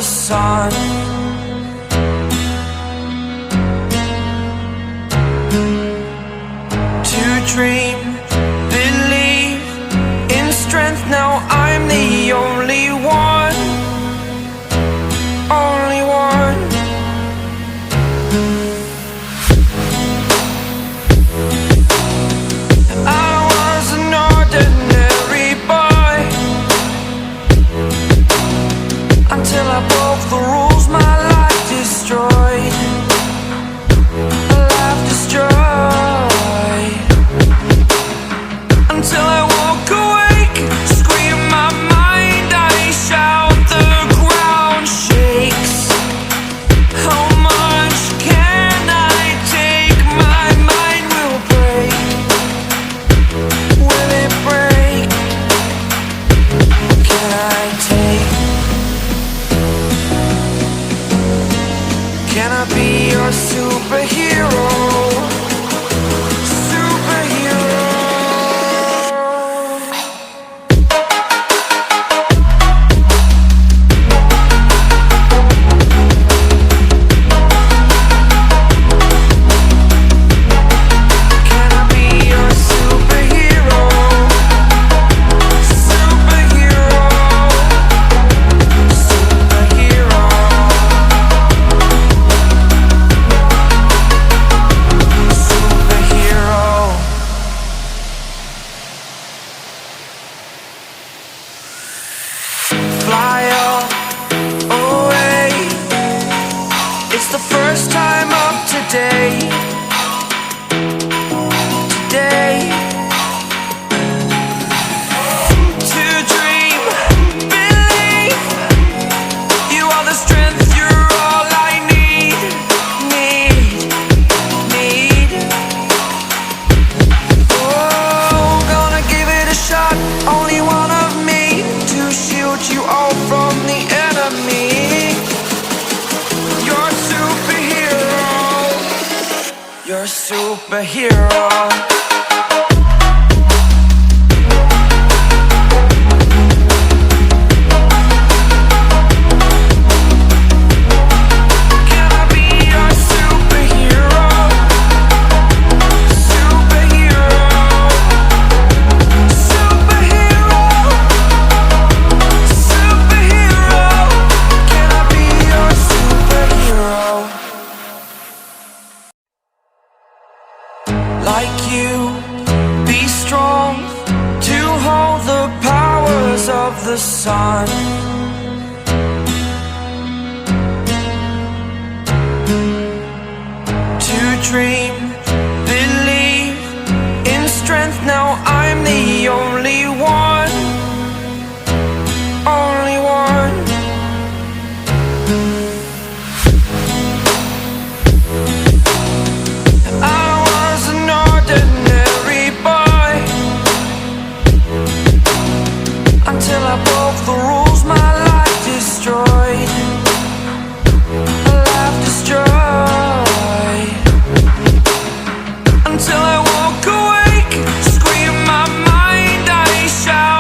the sun. To dream, believe in strength, now I'm the only one. Only one. I was an ordinary boy until I broke the rules, my life destroyed. A life destroyed. Until I woke awake, scream my mind, I shout, the ground shakes. How much can I take? My mind will break. Will it break? Can I take? Can I be your superhero? Fly away. It's the first time of today. Today. To dream, believe. You are the strength, you're all I need. Need. Oh, gonna give it a shot. Only one of me to shield you all from the enemy. You're a superhero. You're a superhero. Can I be your superhero? Superhero. Superhero. Superhero. Can I be your superhero? Like you, be strong to hold the powers of the sun. To dream, believe in strength, now I'm the only one. Only one. I was an ordinary boy until I broke the rules, my life destroyed. A life destroyed. Until I woke awake, scream my mind, I shout.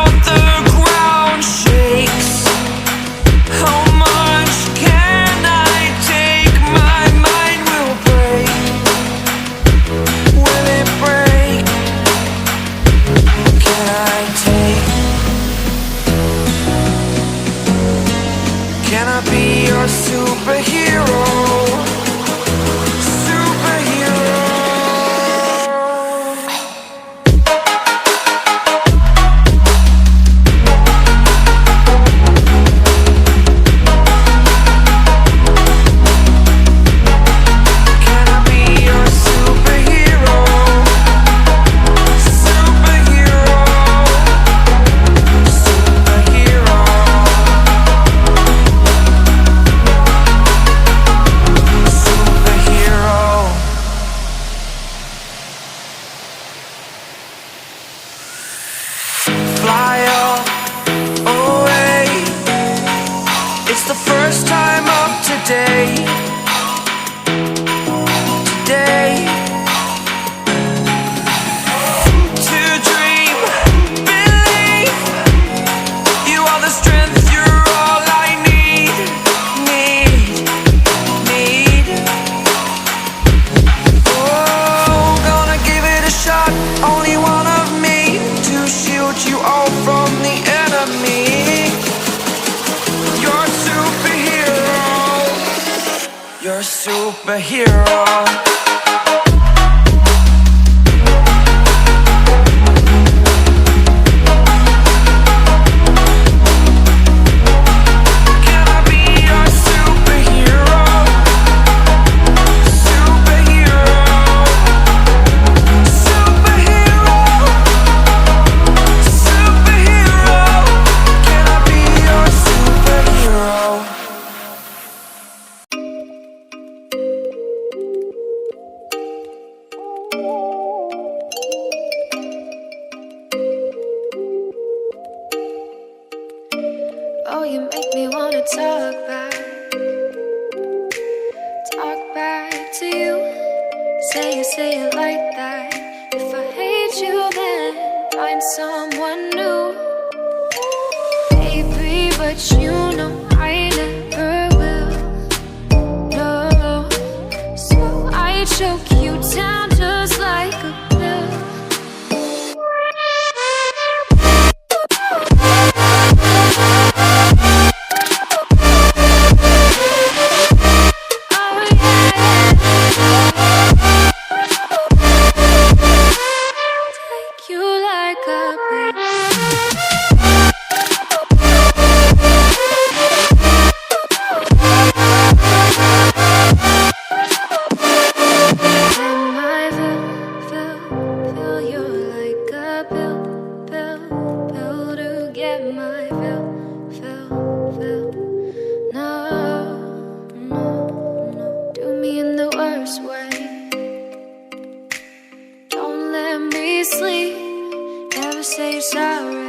superhero. Oh, you make me wanna talk back to you. Say it like that. If I hate you, then find someone new. Baby, but you know I never will. No, so I choke you down just like a pill. Sleep, never say you're sorry.